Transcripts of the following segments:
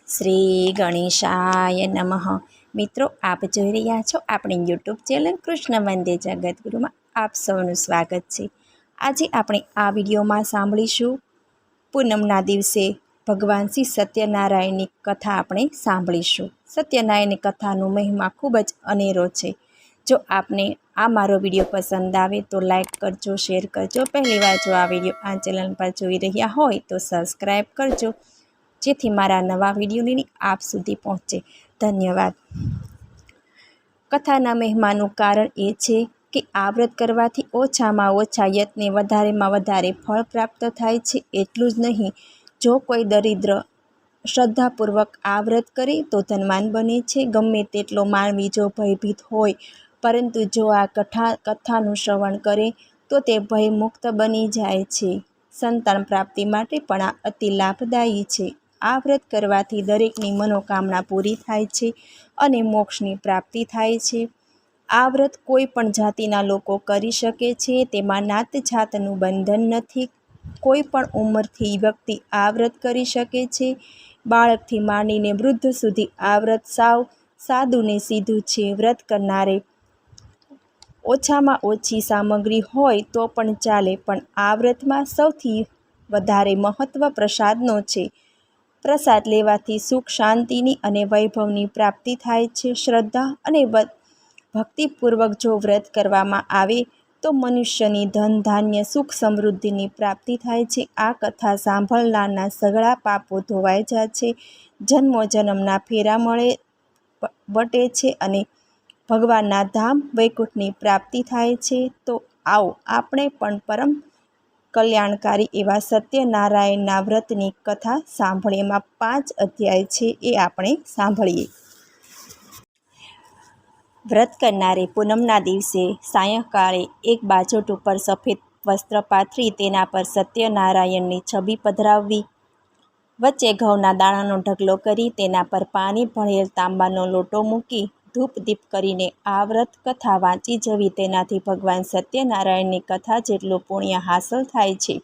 શ્રી ગણેશાય નમઃ. મિત્રો, આપ જોઈ રહ્યા છો આપણી યુટ્યુબ ચેનલ કૃષ્ણ વંદે જગતગુરુમાં આપ સૌનું સ્વાગત છે. આજે આપણે આ વિડીયોમાં સાંભળીશું પૂનમના દિવસે ભગવાન શ્રી સત્યનારાયણની કથા આપણે સાંભળીશું. સત્યનારાયણની કથાનો મહિમા ખૂબ જ અનેરો છે. જો આપને આ મારો વિડીયો પસંદ આવે તો લાઈક કરજો, શેર કરજો. પહેલીવાર જો આ વિડીયો આ ચેનલ પર જોઈ રહ્યા હોય તો સબસ્ક્રાઈબ કરજો, જેથી મારા નવા વિડીયોની આપ સુધી પહોંચે. ધન્યવાદ. કથાના મહિમાનું કારણ એ છે કે આ વ્રત કરવાથી ઓછામાં ઓછા યત્ને વધારેમાં વધારે ફળ પ્રાપ્ત થાય છે. એટલું જ નહીં, જો કોઈ દરિદ્ર શ્રદ્ધાપૂર્વક આ વ્રત કરે તો ધનવાન બને છે. ગમે તેટલો માનવી જો ભયભીત હોય, પરંતુ જો આ કથાનું શ્રવણ કરે તો તે ભયમુક્ત બની જાય છે. સંતાન પ્રાપ્તિ માટે પણ આ અતિ લાભદાયી છે. આ વ્રત કરવાથી દરેકની મનોકામના પૂરી થાય છે અને મોક્ષની પ્રાપ્તિ થાય છે. આ વ્રત કોઈ પણ જાતિના લોકો કરી શકે છે. તેમાં નાત જાતનું બંધન નથી. કોઈ પણ ઉંમરથી વ્યક્તિ આ વ્રત કરી શકે છે. બાળકથી માંડીને વૃદ્ધ સુધી આ વ્રત સાવ સાદું ને સીધું છે. વ્રત કરનારે ઓછામાં ઓછી સામગ્રી હોય તો પણ ચાલે, પણ આ વ્રતમાં સૌથી વધારે મહત્ત્વ પ્રસાદનો છે. પ્રસાદ લેવાથી સુખ, શાંતિની અને વૈભવની પ્રાપ્તિ થાય છે. શ્રદ્ધા અને ભક્તિપૂર્વક જો વ્રત કરવામાં આવે તો મનુષ્યની ધન, ધાન્ય, સુખ, સમૃદ્ધિની પ્રાપ્તિ થાય છે. આ કથા સાંભળનારના સઘળા પાપો ધોવાઈ જાય છે. જન્મો જન્મના ફેરા બટે છે અને ભગવાનના ધામ વૈકુંઠની પ્રાપ્તિ થાય છે. તો આવો આપણે પણ પરમ કલ્યાણકારી એવા સત્યનારાયણના વ્રતની કથા સાંભળીએ. એમાં 5 અધ્યાય છે, એ આપણે સાંભળીએ. વ્રત કરનારે પૂનમના દિવસે સાયંકાળે એક બાજોટ ઉપર સફેદ વસ્ત્ર પાથરી તેના પર સત્યનારાયણની છબી પધરાવવી. વચ્ચે ઘઉંના દાણાનો ઢગલો કરી તેના પર પાણી ભરેલ તાંબાનો લોટો મૂકી ધૂપ દીપ કરીને આ વ્રત કથા વાંચી જવી. તેનાથી ભગવાન સત્યનારાયણની કથા જેટલું પુણ્ય હાંસલ થાય છે.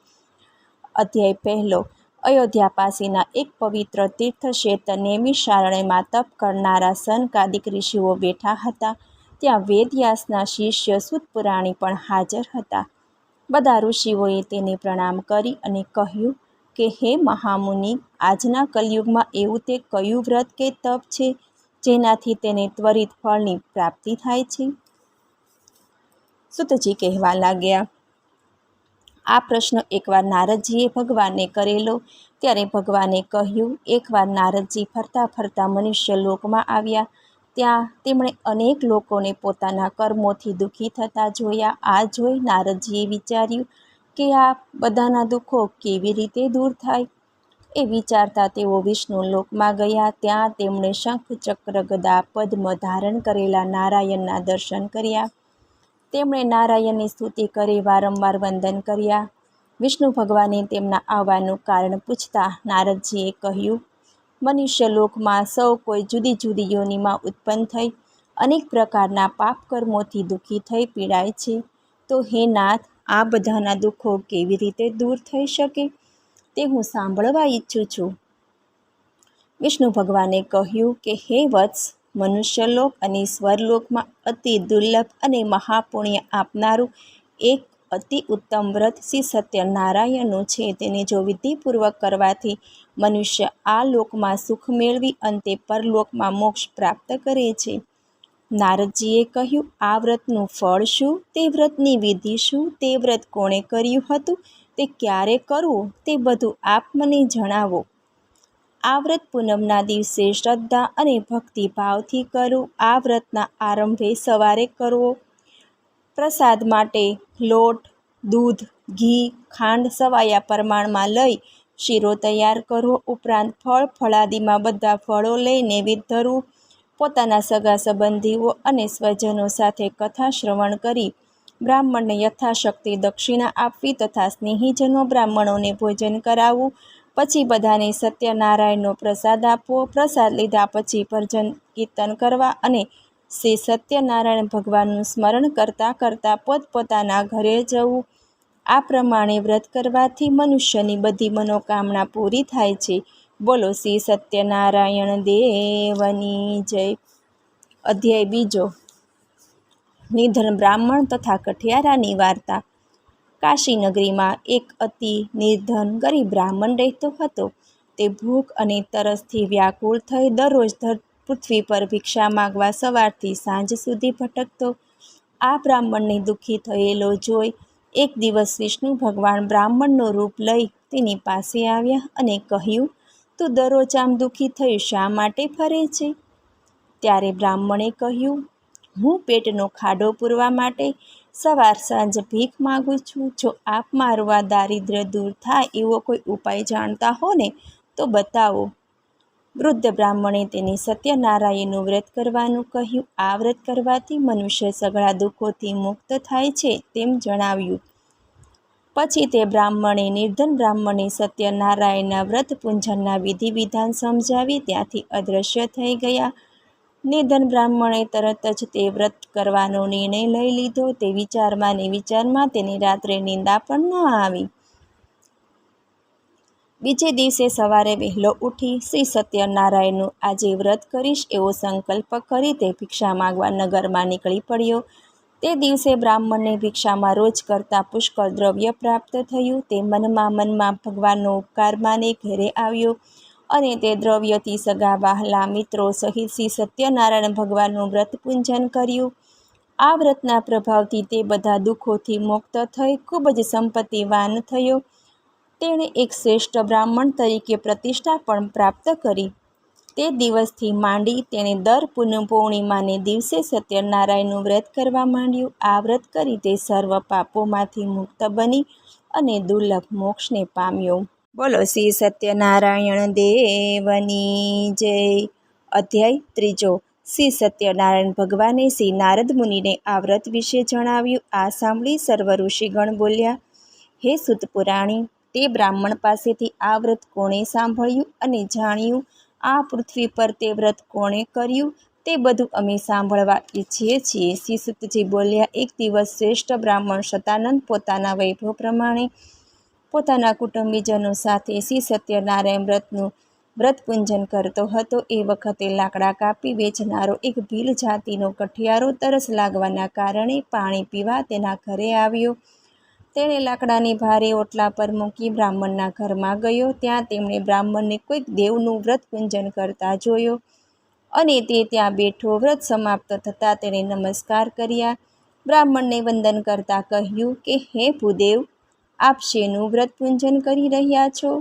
અધ્યાય 1. અયોધ્યા પાસેના એક પવિત્ર તીર્થક્ષેત્ર નૈમિષારણ્યમાં તપ કરનારા સનકાદિક ઋષિઓ બેઠા હતા. ત્યાં વેદવ્યાસના શિષ્ય સૂતપુરાણી પણ હાજર હતા. બધા ઋષિઓએ તેને પ્રણામ કરી અને કહ્યું કે હે મહામુનિ, આજના કલયુગમાં એવું તે કયું વ્રત કે તપ છે જેનાથી તેને ત્વરિત ફળની પ્રાપ્તિ થાય છે? સૂતજી કહેવા લાગ્યા, આ પ્રશ્ન એકવાર નારદજીએ ભગવાનને કરેલો. ત્યારે ભગવાને કહ્યું, એકવાર નારદજી ફરતા ફરતા મનુષ્ય લોકમાં આવ્યા. ત્યાં તેમણે અનેક લોકોને પોતાના કર્મોથી દુઃખી થતા જોયા. આ જોઈ નારદજીએ વિચાર્યું કે આ બધાના દુઃખો કેવી રીતે દૂર થાય. એ વિચારતા તેઓ વિષ્ણુ લોકમાં ગયા. ત્યાં તેમણે શંખ, ચક્ર, ગદા, પદ્મ ધારણ કરેલા નારાયણના દર્શન કર્યા. તેમણે નારાયણની સ્તુતિ કરી વારંવાર વંદન કર્યા. વિષ્ણુ ભગવાને તેમના આવવાનું કારણ પૂછતા નારદજીએ કહ્યું, મનુષ્ય લોકમાં સૌ કોઈ જુદી જુદી યોનિમાં ઉત્પન્ન થઈ અનેક પ્રકારના પાપ કર્મોથી દુઃખી થઈ પીડાય છે. તો હે નાથ, આ બધાના દુઃખો કેવી રીતે દૂર થઈ શકે તે હું સાંભળવા ઈચ્છું છું. વિષ્ણુ ભગવાને કહ્યું કે હે વત્સ, મનુષ્યલોક અને સ્વરલોકમાં અતિ દુર્લભ અને મહાપુણ્ય આપનારું એક અતિ ઉત્તમ વ્રત શ્રી સત્યનારાયણનું છે. તેને જો વિધિપૂર્વક કરવાથી મનુષ્ય આ લોકમાં સુખ મેળવી અંતે પરલોકમાં મોક્ષ પ્રાપ્ત કરે છે. નારદજીએ કહ્યું, આ વ્રતનું ફળ શું? તે વ્રતની વિધિ શું? તે વ્રત કોણે કર્યું હતું? તે ક્યારે કરવું? તે બધું આપ મને જણાવો. આ વ્રત પૂનમના દિવસે શ્રદ્ધા અને ભક્તિભાવથી કરવું. આ વ્રતના આરંભે સવારે કરવો. પ્રસાદ માટે લોટ, દૂધ, ઘી, ખાંડ સવાયા પ્રમાણમાં લઈ શીરો તૈયાર કરવો. ઉપરાંત ફળ ફળાદિમાં બધા ફળો લઈ નૈવેદ્ય ધરવું. પોતાના સગા સંબંધીઓ અને સ્વજનો સાથે કથા શ્રવણ કરી બ્રાહ્મણને યથાશક્તિ દક્ષિણા આપવી તથા સ્નેહીજનો બ્રાહ્મણોને ભોજન કરાવવું. પછી બધાને સત્યનારાયણનો પ્રસાદ આપવો. પ્રસાદ લીધા પછી ભજન કીર્તન કરવા અને શ્રી સત્યનારાયણ ભગવાનનું સ્મરણ કરતાં કરતાં પોતપોતાના ઘરે જવું. આ પ્રમાણે વ્રત કરવાથી મનુષ્યની બધી મનોકામના પૂરી થાય છે. બોલો શ્રી સત્યનારાયણ દેવની જય. અધ્યાય બીજો. નિધન બ્રાહ્મણ તથા કઠિયારાની વાર્તા. કાશી નગરીમાં એક અતિ નિર્ધન ગરીબ બ્રાહ્મણ રહેતો હતો. તે ભૂખ અને તરસથી વ્યાકુળ થઈ દરરોજ પૃથ્વી પર ભિક્ષા માગવા સવારથી સાંજ સુધી ભટકતો. આ બ્રાહ્મણને દુઃખી થયેલો જોઈ એક દિવસ વિષ્ણુ ભગવાન બ્રાહ્મણનું રૂપ લઈ તેની પાસે આવ્યા અને કહ્યું, તું દરરોજ આમ દુઃખી થઈ શા માટે ફરે છે? ત્યારે બ્રાહ્મણે કહ્યું, હું પેટનો ખાડો પૂરવા માટે સવાર સાંજ ભીખ માગું છું. જો આપ મારું આ દારિદ્ર્ય દૂર થાય એવો કોઈ ઉપાય જાણતા હો ને તો બતાવો. વૃદ્ધ બ્રાહ્મણે તેને સત્યનારાયણનું વ્રત કરવાનું કહ્યું. આ વ્રત કરવાથી મનુષ્ય સઘળા દુઃખોથી મુક્ત થાય છે તેમ જણાવ્યું. પછી તે બ્રાહ્મણે નિર્ધન બ્રાહ્મણે સત્યનારાયણના વ્રત પૂંજનના વિધિ વિધાન સમજાવી ત્યાંથી અદૃશ્ય થઈ ગયા. નિધન બ્રાહ્મણે તરત જ તે વ્રત કરવાનો નિર્ણય લઈ લીધો. તે વિચારમાં ને વિચારમાં તેને રાત્રે નિંદા પણ ન આવી. બીજે દિવસે સવારે વહેલો ઉઠી શ્રી સત્યનારાયણનું આજે વ્રત કરીશ એવો સંકલ્પ કરી તે ભિક્ષા માગવા નગરમાં નીકળી પડ્યો. તે દિવસે બ્રાહ્મણને ભિક્ષામાં રોજ કરતાં પુષ્કળ દ્રવ્ય પ્રાપ્ત થયું. તે મનમાં ભગવાનનો ઉપકાર માની ઘેરે આવ્યો અને તે દ્રવ્યથી સગા વહાલા મિત્રો સહિત શ્રી સત્યનારાયણ ભગવાનનું વ્રત પૂંજન કર્યું. આ વ્રતના પ્રભાવથી તે બધા દુઃખોથી મુક્ત થઈ ખૂબ જ સંપત્તિવાન થયો. તેણે એક શ્રેષ્ઠ બ્રાહ્મણ તરીકે પ્રતિષ્ઠા પણ પ્રાપ્ત કરી. તે દિવસથી માંડી તેણે દર પૂર્ણિમાને દિવસે સત્યનારાયણનું વ્રત કરવા માંડ્યું. આ વ્રત કરી તે સર્વ પાપોમાંથી મુક્ત બની અને દુર્લભ મોક્ષને પામ્યો. બોલો શ્રી સત્યનારાયણ દેવની જય. અધ્યાય ત્રીજો. શ્રી સત્યનારાયણ ભગવાને શ્રી નારદ મુનિને આ વ્રત વિશે જણાવ્યું. આ સાંભળી સર્વ ઋષિગણ બોલ્યા, હે સૂત પુરાણી, તે બ્રાહ્મણ પાસેથી આ વ્રત કોણે સાંભળ્યું અને જાણ્યું? આ પૃથ્વી પર તે વ્રત કોણે કર્યું? તે બધું અમે સાંભળવા ઈચ્છીએ છીએ. શ્રી સૂતજી બોલ્યા, એક દિવસ શ્રેષ્ઠ બ્રાહ્મણ શતાનંદ પોતાના વૈભવ પ્રમાણે પોતાના કુટુંબીજનો સાથે શ્રી સત્યનારાયણ વ્રત પૂંજન કરતો હતો. એ વખતે લાકડા કાપી વેચનારો એક ભીલ જાતિનો કઠિયારો તરસ લાગવાના કારણે પાણી પીવા તેના ઘરે આવ્યો. તેણે લાકડાની ભારે ઓટલા પર મૂકી બ્રાહ્મણના ઘરમાં ગયો. ત્યાં તેમણે બ્રાહ્મણને કોઈક દેવનું વ્રત પૂંજન કરતા જોયો અને તે ત્યાં બેઠો. વ્રત સમાપ્ત થતાં તેણે નમસ્કાર કર્યા. બ્રાહ્મણને વંદન કરતાં કહ્યું કે, હે ભૂદેવ, આપ શેનું વ્રત પૂંજન કરી રહ્યા છો?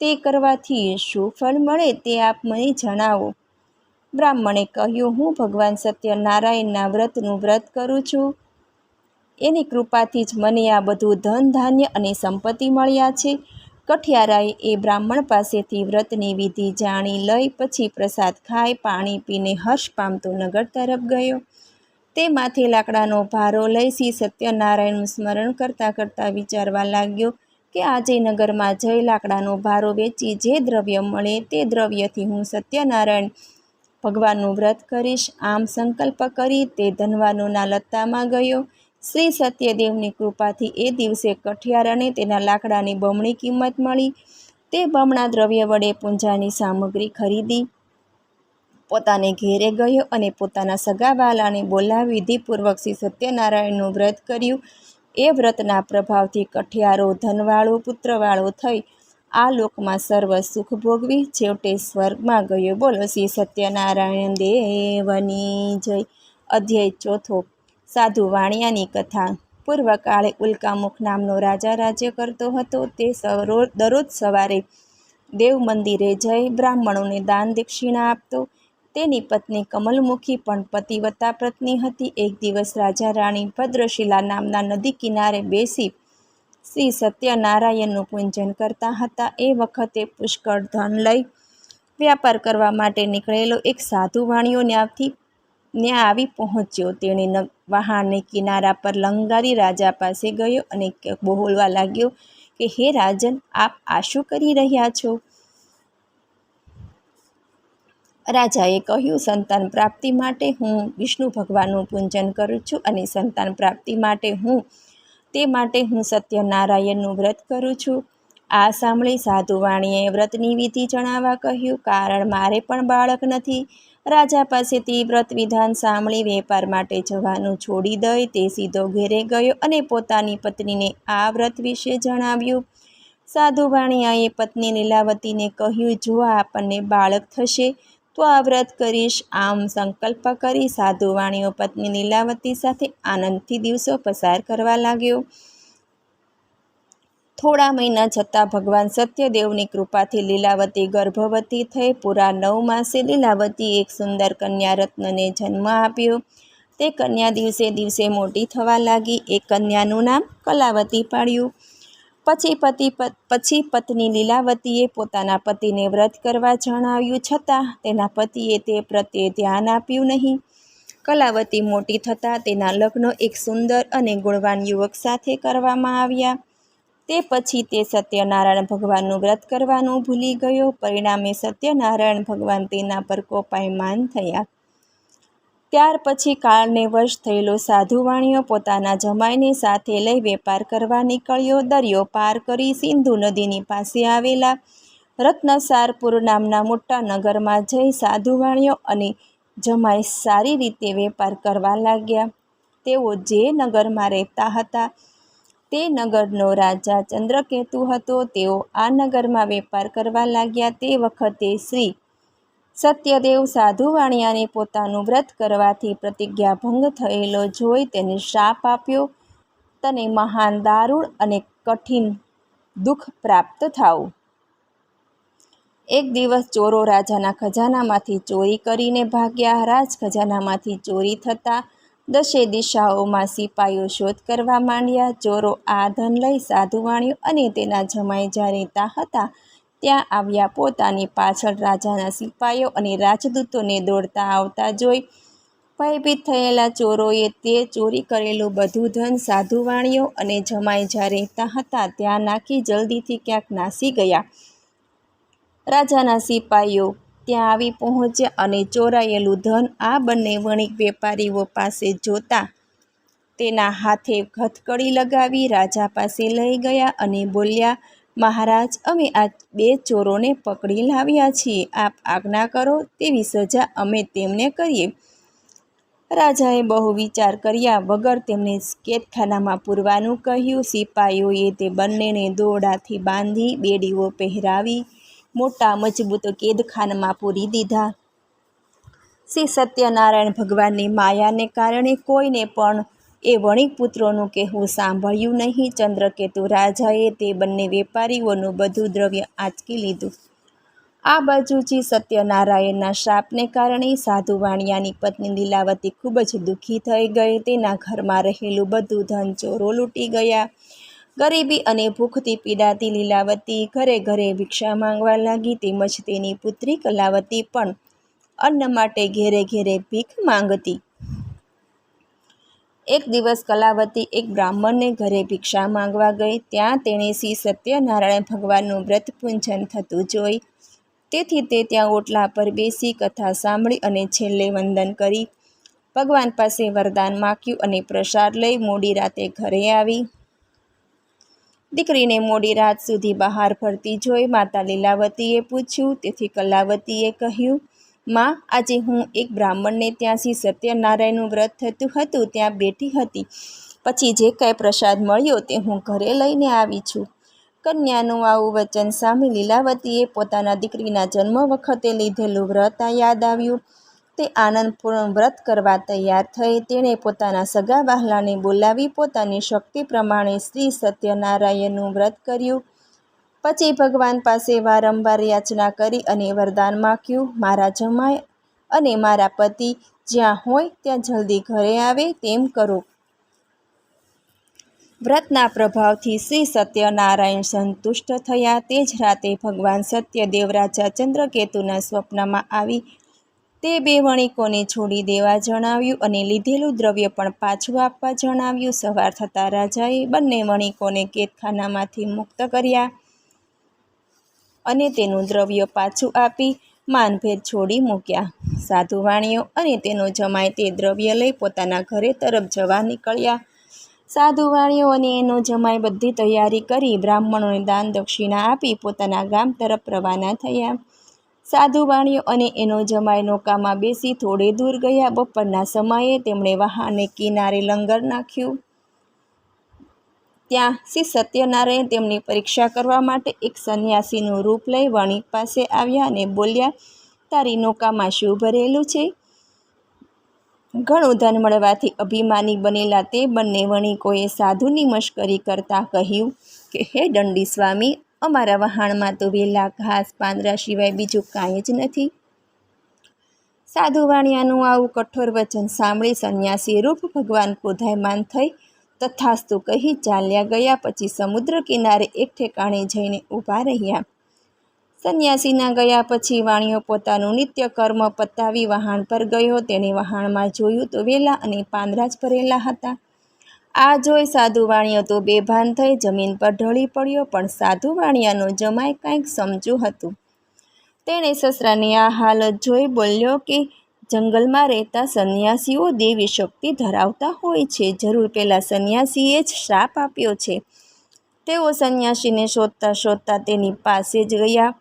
તે કરવાથી શું ફળ મળે તે આપ મને જણાવો. બ્રાહ્મણે કહ્યું, હું ભગવાન સત્યનારાયણના વ્રતનું વ્રત કરું છું. એની કૃપાથી જ મને આ બધું ધન ધાન્ય અને સંપત્તિ મળ્યા છે. કઠિયારાએ એ બ્રાહ્મણ પાસેથી વ્રતની વિધિ જાણી લઈ પછી પ્રસાદ ખાઈ પાણી પીને હર્ષ પામતો નગર તરફ ગયો. તે માથે લાકડાનો ભારો લઈ શ્રી સત્યનારાયણનું સ્મરણ કરતાં કરતાં વિચારવા લાગ્યો કે આજે નગરમાં જઈ લાકડાનો ભારો વેચી જે દ્રવ્ય મળે તે દ્રવ્યથી હું સત્યનારાયણ ભગવાનનું વ્રત કરીશ. આમ સંકલ્પ કરી તે ધનવાનોના લત્તામાં ગયો. શ્રી સત્યદેવની કૃપાથી એ દિવસે કઠિયારાને તેના લાકડાની બમણી કિંમત મળી. તે બમણા દ્રવ્ય વડે પૂંજાની સામગ્રી ખરીદી પોતાને ઘેરે ગયો અને પોતાના સગા વહાલાને બોલાવી વિધિપૂર્વક શ્રી સત્યનારાયણનું વ્રત કર્યું. એ વ્રતના પ્રભાવથી કઠિયારો ધનવાળો પુત્રવાળો થઈ આ લોકમાં સર્વ સુખ ભોગવી છેવટે સ્વર્ગમાં ગયો. બોલો શ્રી સત્યનારાયણ દેવની જય. અધ્યાય ચોથો. સાધુ વાણિયાની કથા. પૂર્વકાળે ઉલ્કામુખ નામનો રાજા રાજ્ય કરતો હતો. તે દરરોજ સવારે દેવ મંદિરે જઈ બ્રાહ્મણોને દાન દક્ષિણા આપતો. તેની પત્ની કમલમુખી પણ પતિવ્રતા પત્ની હતી. એક દિવસ રાજા રાણી ભદ્રશિલા નામના નદી કિનારે બેસી શ્રી સત્યનારાયણનું પૂજન કરતા હતા. એ વખતે પુષ્કળ ધન લઈ વ્યાપાર કરવા માટે નીકળેલો એક સાધુ વાણિયો ત્યાં આવી પહોંચ્યો. તેણે વહાણને કિનારા પર લંગારી રાજા પાસે ગયો અને બોલવા લાગ્યો કે, હે રાજન, આપ આ શું કરી રહ્યા છો? રાજાએ કહ્યું, સંતાન પ્રાપ્તિ માટે હું વિષ્ણુ ભગવાનનું પૂજન કરું છું અને સંતાન પ્રાપ્તિ માટે હું સત્યનારાયણનું વ્રત કરું છું. આ સાંભળી સાધુ વાણીએ વ્રતની વિધિ જણાવવા કહ્યું, કારણ મારે પણ બાળક નથી. રાજા પાસેથી વ્રત વિધાન સાંભળી વેપાર માટે જવાનું છોડી દઈ તે સીધો ઘેરે ગયો અને પોતાની પત્નીને આ વ્રત વિશે જણાવ્યું. સાધુ વાણિયાએ પત્ની લીલાવતીને કહ્યું, જો આપણને બાળક થશે તો આ વ્રત કરીશ. આમ સંકલ્પ કરી સાધુ વાણિયો પત્ની લીલાવતી સાથે આનંદથી દિવસો પસાર કરવા લાગ્યો. થોડા મહિના જતાં ભગવાન સત્યદેવની કૃપાથી લીલાવતી ગર્ભવતી થઈ. પૂરા 9 માસે લીલાવતી એક સુંદર કન્યા રત્નને જન્મ આપ્યો. તે કન્યા દિવસે દિવસે મોટી થવા લાગી. એ કન્યાનું નામ કલાવતી પાડ્યું. પછી પત્ની લીલાવતીએ પોતાના પતિને વ્રત કરવા જણાવ્યું, છતાં તેના પતિએ તે પ્રત્યે ધ્યાન આપ્યું નહીં. કલાવતી મોટી થતાં તેના લગ્ન એક સુંદર અને ગુણવાન યુવક સાથે કરવામાં આવ્યા. તે પછી તે સત્યનારાયણ ભગવાનનું વ્રત કરવાનું ભૂલી ગયો. પરિણામે સત્યનારાયણ ભગવાન તેના પર કોપાયમાન થયા. ત્યાર પછી કાળને વશ થયેલો સાધુ વાણિયો પોતાના જમાઈને સાથે લઈ વેપાર કરવા નીકળ્યો. દરિયો પાર કરી સિંધુ નદીની પાસે આવેલા રત્નસારપુર નામના મોટા નગરમાં જઈ સાધુ વાણિયો અને જમાઈ સારી રીતે વેપાર કરવા લાગ્યા. તેઓ જે નગરમાં રહેતા હતા તે નગરનો રાજા ચંદ્રકેતુ હતો. તેઓ આ નગરમાં વેપાર કરવા લાગ્યા. તે વખતે શ્રી સત્યદેવ સાધુ વાણિયાને પોતાનું વ્રત કરવાથી પ્રતિજ્ઞા ભંગ થયેલો જોઈ તેને શ્રાપ આપ્યો, તને મહાન દારૂણ અને કઠિન દુઃખ પ્રાપ્ત થાવું. એક દિવસ ચોરો રાજાના ખજાનામાંથી ચોરી કરીને ભાગ્યા. રાજ ખજાનામાંથી ચોરી થતાં 10 દિશાઓમાં સિપાઈઓ શોધ કરવા માંડ્યા. ચોરો આ ધન લઈ સાધુ વાણિયો અને તેના જમાઈ જ્યાં રહેતા હતા ત્યાં આવ્યા. પોતાની પાછળ રાજાના સિપાઈઓ અને રાજદૂતોને દોડતા આવતા જોઈ ભયભીત થયેલા ચોરોએ તે ચોરી કરેલું બધું ધન સાધુ વાણિયો અને જમાઈ જ્યાં રહેતા હતા ત્યાં નાખી જલ્દીથી ક્યાંક નાસી ગયા. રાજાના સિપાઈઓ ત્યાં આવી પહોંચ્યા અને ચોરાયેલું ધન આ બંને વણિક વેપારીઓ પાસે જોતા તેના હાથે હથકડી લગાવી રાજા પાસે લઈ ગયા અને બોલ્યા, મહારાજ, અમે આ 2 ચોરોને પકડી લાવ્યા છીએ. આપ આજ્ઞા કરો તેવી સજા અમે તેમને કરીએ. રાજાએ બહુ વિચાર કર્યા વગર તેમને કેદખાનામાં પૂરવાનું કહ્યું. સિપાઈઓએ તે બંનેને દોરડાથી બાંધી બેડીઓ પહેરાવી મોટા મજબૂત કેદખાનામાં પૂરી દીધા. શ્રી સત્યનારાયણ ભગવાનની માયાને કારણે કોઈને પણ એ વણિક પુત્રોનું કહેવું સાંભળ્યું નહીં. ચંદ્રકેતુ રાજાએ તે બંને વેપારીઓનું બધું દ્રવ્ય આંચકી લીધું. આ બાજુજી સત્યનારાયણના શ્રાપને કારણે સાધુ વાણિયાની પત્ની લીલાવતી ખૂબ જ દુઃખી થઈ ગઈ. તેના ઘરમાં રહેલું બધું ધન ચોરો લૂંટી ગયા. ગરીબી અને ભૂખથી પીડાતી લીલાવતી ઘરે ઘરે ભિક્ષા માંગવા લાગી. તેમજ તેની પુત્રી કલાવતી પણ અન્ન માટે ઘેરે ઘેરે ભીખ માંગતી. એક દિવસ કલાવતી એક બ્રાહ્મણને ઘરે ભિક્ષા માંગવા ગઈ. ત્યાં તેણે શ્રી સત્યનારાયણ ભગવાનનું વ્રત પૂજન થતું જોઈ. તેથી તે ત્યાં ઓટલા પર બેસી કથા સાંભળી અને છેલ્લે વંદન કરી ભગવાન પાસે વરદાન માગ્યું અને પ્રસાદ લઈ મોડી રાતે ઘરે આવી. દીકરીને મોડી રાત સુધી બહાર ફરતી જોઈ માતા લીલાવતીએ પૂછ્યું. તેથી કલાવતીએ કહ્યું, માં, આજે હું એક બ્રાહ્મણને ત્યાં શ્રી સત્યનારાયણનું વ્રત થતું હતું ત્યાં બેઠી હતી. પછી જે કાંઈ પ્રસાદ મળ્યો તે હું ઘરે લઈને આવી છું. કન્યાનું આવું વચન સાંભળી લીલાવતીએ પોતાના દીકરીના જન્મ વખતે લીધેલું વ્રત યાદ આવ્યું. તે આનંદપૂર્ણ વ્રત કરવા તૈયાર થઈ. તેણે પોતાના સગા વહાલાને બોલાવી પોતાની શક્તિ પ્રમાણે શ્રી સત્યનારાયણનું વ્રત કર્યું. પછી ભગવાન પાસે વારંવાર યાચના કરી અને વરદાન માગ્યું, મારા જમાઈ અને મારા પતિ જ્યાં હોય ત્યાં જલ્દી ઘરે આવે તેમ કરો. વ્રતના પ્રભાવથી શ્રી સત્યનારાયણ સંતુષ્ટ થયા. તે જ રાતે ભગવાન સત્યદેવ રાજા ચંદ્રકેતુના સ્વપ્નમાં આવી તે 2 વણિકોને છોડી દેવા જણાવ્યું અને લીધેલું દ્રવ્ય પણ પાછું આપવા જણાવ્યું. સવાર થતાં રાજાએ બંને વણિકોને કેદખાનામાંથી મુક્ત કર્યા અને તેનું દ્રવ્ય પાછું આપી માનભેર છોડી મૂક્યા. સાધુ વાણિયો અને તેનો જમાઈ તે દ્રવ્ય લઈ પોતાના ઘરે તરફ જવા નીકળ્યા. સાધુ વાણીઓ અને એનો જમાઈ બધી તૈયારી કરી બ્રાહ્મણોને દાન દક્ષિણા આપી પોતાના ગામ તરફ રવાના થયા. સાધુ વાણીઓ અને એનો જમાઈ નૌકામાં બેસી થોડે દૂર ગયા. બપોરના સમયે તેમણે વહાણને કિનારે લંગર નાખ્યું. ત્યાં શ્રી સત્યનારાયણ તેમની પરીક્ષા કરવા માટે એક સંન્યાસીનું રૂપ લઈ વણિક પાસે આવ્યા અને બોલ્યા, તારી નૌકામાં શું ભરેલું છે? ઘણું ધન મળવાથી અભિમાની બનેલા તે બંને વણિકોએ સાધુની મશ્કરી કરતા કહ્યું કે હે દંડી સ્વામી, અમારા વહાણમાં તો વેલા ઘાસ પાંદડા સિવાય બીજું કાંઈ જ નથી. સાધુ વાણિયાનું આવું કઠોર વચન સાંભળી સંન્યાસી રૂપ ભગવાન ક્રોધાયમાન થઈ તથાસ્તુ કહી ચાલ્યા ગયા. પછી સમુદ્ર કિનારે એક ઠેકાણે જઈને ઊભા રહ્યા. સંન્યાસીના ગયા પછી વાણિયો પોતાનું નિત્ય કર્મ પતાવી વહાણ પર ગયો. તેણે વહાણમાં જોયું તો વેલા અને પાંદડા જ ભરેલા હતા. આ જોઈ સાધુ વાણિયો તો બેભાન થઈ જમીન પર ઢળી પડ્યો. પણ સાધુ વાણિયાનો જમાઈ કાંઈક સમજુ હતું. તેણે સસરાની આ હાલત જોઈ બોલ્યો કે જંગલમાં રહેતા સંન્યાસીઓ દેવી શક્તિ ધરાવતા હોય છે. જરૂર પેલા સંન્યાસીએ જ શ્રાપ આપ્યો છે. તેઓ સંન્યાસીને શોધતા શોધતા તેની પાસે જ ગયા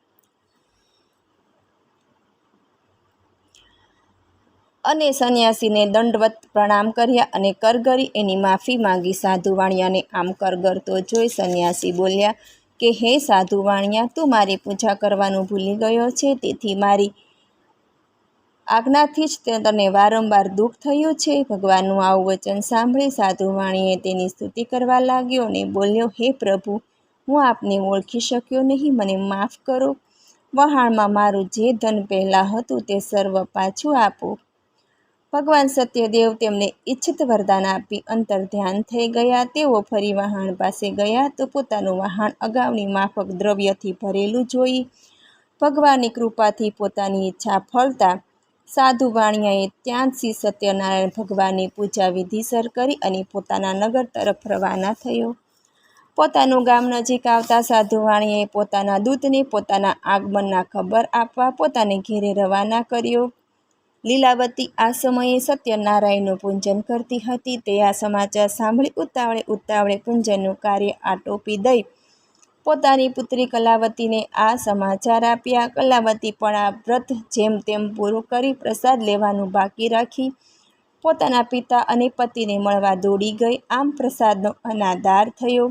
અને સંન્યાસીને દંડવત પ્રણામ કર્યા અને કરગરી એની માફી માંગી. સાધુ વાણિયાને આમ કરગરતો જોઈ સંન્યાસી બોલ્યા કે હે સાધુ વાણિયા, તું મારી પૂજા કરવાનું ભૂલી ગયો છે. તેથી મારી આજ્ઞાથી જ તને વારંવાર દુઃખ થયું છે. ભગવાનનું આવું વચન સાંભળી સાધુ વાણીએ તેની સ્તુતિ કરવા લાગ્યો અને બોલ્યો, હે પ્રભુ, હું આપને ઓળખી શક્યો નહીં, મને માફ કરો. વહાણમાં મારું જે ધન પહેલાં હતું તે સર્વ પાછું આપો. ભગવાન સત્યદેવ તેમને ઈચ્છિત વરદાન આપી અંતર ધ્યાન થઈ ગયા. તેઓ ફરી વહાણ પાસે ગયા તો પોતાનું વહાણ અગાઉની માફક દ્રવ્યથી ભરેલું જોઈ ભગવાનની કૃપાથી પોતાની ઈચ્છા ફળતા સાધુ વાણિયાએ ત્યાં જ શ્રી સત્યનારાયણ ભગવાનની પૂજા વિધિસર કરી અને પોતાના નગર તરફ રવાના થયો. પોતાનું ગામ નજીક આવતા સાધુ વાણિયાએ પોતાના દૂતને પોતાના આગમનના ખબર આપવા પોતાને ઘેરે રવાના કર્યો. લીલાવતી આ સમયે સત્યનારાયણનું પૂજન કરતી હતી. તે આ સમાચાર સાંભળી ઉતાવળે પૂજનનું કાર્ય આટોપી દઈ પોતાની પુત્રી કલાવતીને આ સમાચાર આપ્યા. કલાવતી પણ આ વ્રત જેમ તેમ પૂરું કરી પ્રસાદ લેવાનું બાકી રાખી પોતાના પિતા અને પતિને મળવા દોડી ગઈ. આમ પ્રસાદનો અનાદાર થયો.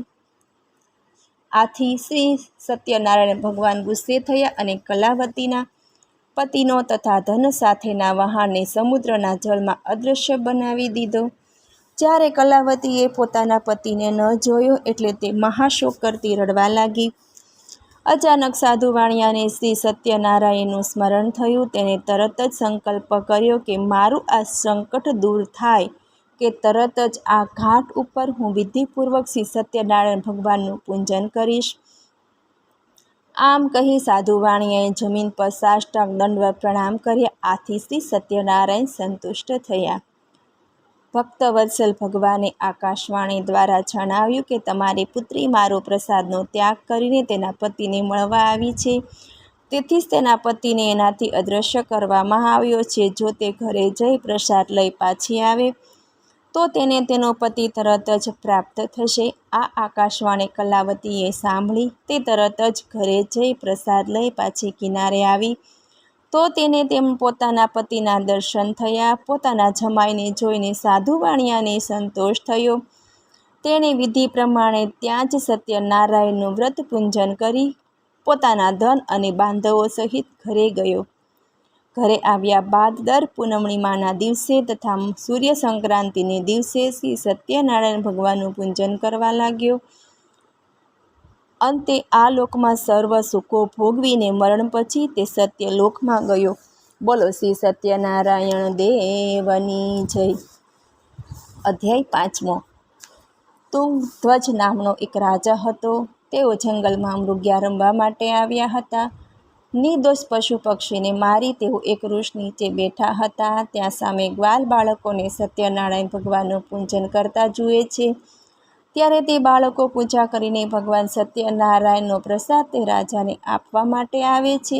આથી શ્રી સત્યનારાયણ ભગવાન ગુસ્સે થયા અને કલાવતીના પતિનો તથા ધન સાથેના વહાણને સમુદ્રના જળમાં અદૃશ્ય બનાવી દીધો. જ્યારે કલાવતીએ પોતાના પતિને ન જોયો એટલે તે મહાશોક કરતી રડવા લાગી. અચાનક સાધુ વાણિયાને શ્રી સત્યનારાયણનું સ્મરણ થયું. તેણે તરત જ સંકલ્પ કર્યો કે મારું આ સંકટ દૂર થાય કે તરત જ આ ઘાટ ઉપર હું વિધિપૂર્વક શ્રી સત્યનારાયણ ભગવાનનું પૂજન કરીશ. આમ કહી સાધુ વાણિયાએ જમીન પર સાષ્ટાંગ દંડવત પ્રણામ કર્યા. આથી શ્રી સત્યનારાયણ સંતુષ્ટ થયા. ભક્તવત્સલ ભગવાને આકાશવાણી દ્વારા જણાવ્યું કે તમારી પુત્રી મારો પ્રસાદનો ત્યાગ કરીને તેના પતિને મળવા આવી છે. તેથી જ તેના પતિને એનાથી અદૃશ્ય કરવામાં આવ્યો છે. જો તે ઘરે જઈ પ્રસાદ લઈ પાછી આવે તો તેને તેનો પતિ તરત જ પ્રાપ્ત થશે. આ આકાશવાણી કલાવતીએ સાંભળી. તે તરત જ ઘરે જઈ પ્રસાદ લઈ પાછી કિનારે આવી તો તેને તેમ પોતાના પતિના દર્શન થયા. પોતાના જમાઈને જોઈને સાધુ વાણિયાને સંતોષ થયો. તેણે વિધિ પ્રમાણે ત્યાં જ સત્યનારાયણનું વ્રત પૂજન કરી પોતાના ધન અને બાંધવો સહિત ઘરે ગયો. ઘરે આવ્યા બાદ દર પૂનમણીમાના દિવસે તથા સૂર્ય સંક્રાંતિને દિવસે શ્રી સત્યનારાયણ ભગવાનનું પૂજન કરવા લાગ્યો. અંતે આ લોકમાં સર્વ સુખો ભોગવીને મરણ પછી તે સત્ય લોકમાં ગયો. બોલો શ્રી સત્યનારાયણ દેવની જય. અધ્યાય 5. તુંગધ્વજ નામનો એક રાજા હતો. તેઓ જંગલમાં મૃગ્યા રમવા માટે આવ્યા હતા. નિર્દોષ પશુ પક્ષીને મારી તેઓ એક વૃક્ષ નીચે બેઠા હતા. ત્યાં સામે ગ્વાલ બાળકોને સત્યનારાયણ ભગવાનનું પૂજન કરતા જુએ છે. ત્યારે તે બાળકો પૂજા કરીને ભગવાન સત્યનારાયણનો પ્રસાદ તે રાજાને આપવા માટે આવે છે.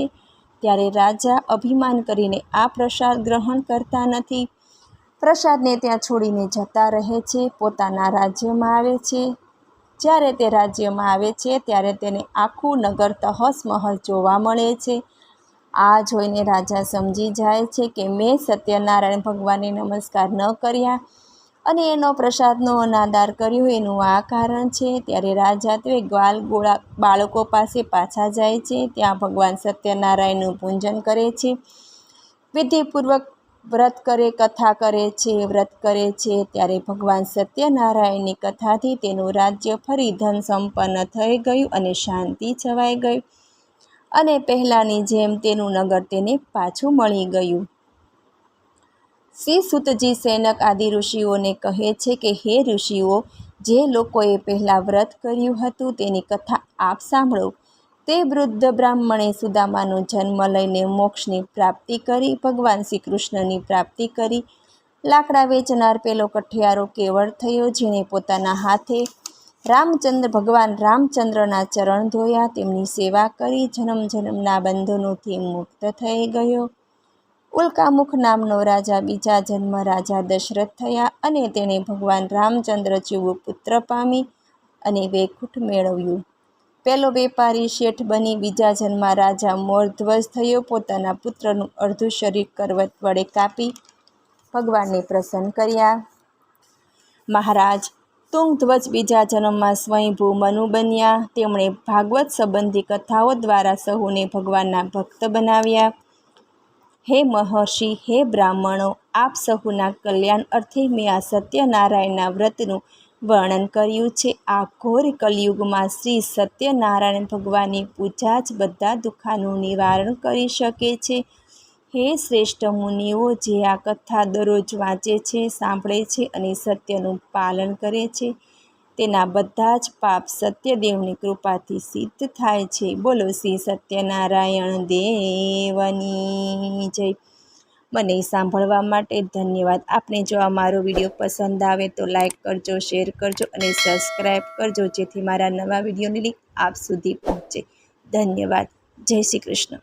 ત્યારે રાજા અભિમાન કરીને આ પ્રસાદ ગ્રહણ કરતા નથી. પ્રસાદને ત્યાં છોડીને જતા રહે છે, પોતાના રાજ્યમાં આવે છે। જ્યારે તે રાજ્યમાં આવે છે ત્યારે તેને આખું નગર તહસમહસ જોવા મળે છે। આ જોઈને રાજા સમજી જાય છે કે મેં સત્યનારાયણ ભગવાનને નમસ્કાર ન કર્યા અને એનો પ્રસાદનો અનાદર કર્યો એનું આ કારણ છે। ત્યારે રાજા તે ગ્વાલ બાળકો પાસે પાછા જાય છે, ત્યાં ભગવાન સત્યનારાયણનું પૂજન કરે છે, વિધિપૂર્વક વ્રત કરે, કથા કરે છે, વ્રત કરે છે। ત્યારે ભગવાન સત્યનારાયણની કથાથી તેનું રાજ્ય ફરી ધન સંપન્ન થઈ ગયું અને શાંતિ છવાઈ ગઈ અને પહેલાંની જેમ તેનું નગર તેને પાછું મળી ગયું। શ્રી સૂતજી સૈનક આદિ ઋષિઓને કહે છે કે હે ઋષિઓ, જે લોકોએ પહેલાં વ્રત કર્યું હતું તેની કથા આપ સાંભળો। તે વૃદ્ધ બ્રાહ્મણે સુદામાનો જન્મ લઈને મોક્ષની પ્રાપ્તિ કરી, ભગવાન શ્રી કૃષ્ણની પ્રાપ્તિ કરી। લાકડા વેચનાર પેલો કઠિયારો કેવળ થયો, જેણે પોતાના હાથે ભગવાન રામચંદ્રના ચરણ ધોયા, તેમની સેવા કરી, જન્મ જન્મના બંધનોથી મુક્ત થઈ ગયો। ઉલ્કામુખ નામનો રાજા બીજા જન્મ રાજા દશરથ થયા અને તેણે ભગવાન રામચંદ્ર જેવો પુત્ર પામી અને વૈકુંઠ મેળવ્યું। પેલો વેપારી શેઠ બની બીજા જન્મમાં રાજા મોરધ્વજ થયો, પોતાના પુત્રનું અડધું શરીર કરવત વડે કાપી ભગવાનને પ્રસન્ન કર્યા। મહારાજ તુંગધ્વજ બીજા જન્મમાં સ્વયંભૂ મનુ બન્યા, તેમણે ભાગવત સંબંધી કથાઓ દ્વારા સહુને ભગવાનના ભક્ત બનાવ્યા। હે મહર્ષિ, હે બ્રાહ્મણો, આપ સહુના કલ્યાણ અર્થે મેં આ સત્યનારાયણના વ્રતનું વર્ણન કર્યું છે। આ ઘોર કલિયુગમાં શ્રી સત્યનારાયણ ભગવાનની પૂજા જ બધા દુઃખોનું નિવારણ કરી શકે છે। હે શ્રેષ્ઠ મુનિઓ, જે આ કથા દરરોજ વાંચે છે, સાંભળે છે અને સત્યનું પાલન કરે છે, તેના બધા જ પાપ સત્યદેવની કૃપાથી સિદ્ધ થાય છે। બોલો શ્રી સત્યનારાયણ દેવની જય। મને સાંભળવા માટે ધન્યવાદ। આપને જો આ મારો વિડીયો પસંદ આવે તો લાઈક કરજો, શેર કરજો અને સબસ્ક્રાઈબ કરજો, જેથી મારા નવા વિડીયોની લિંક આપ સુધી પહોંચે। ધન્યવાદ। જય શ્રી કૃષ્ણ।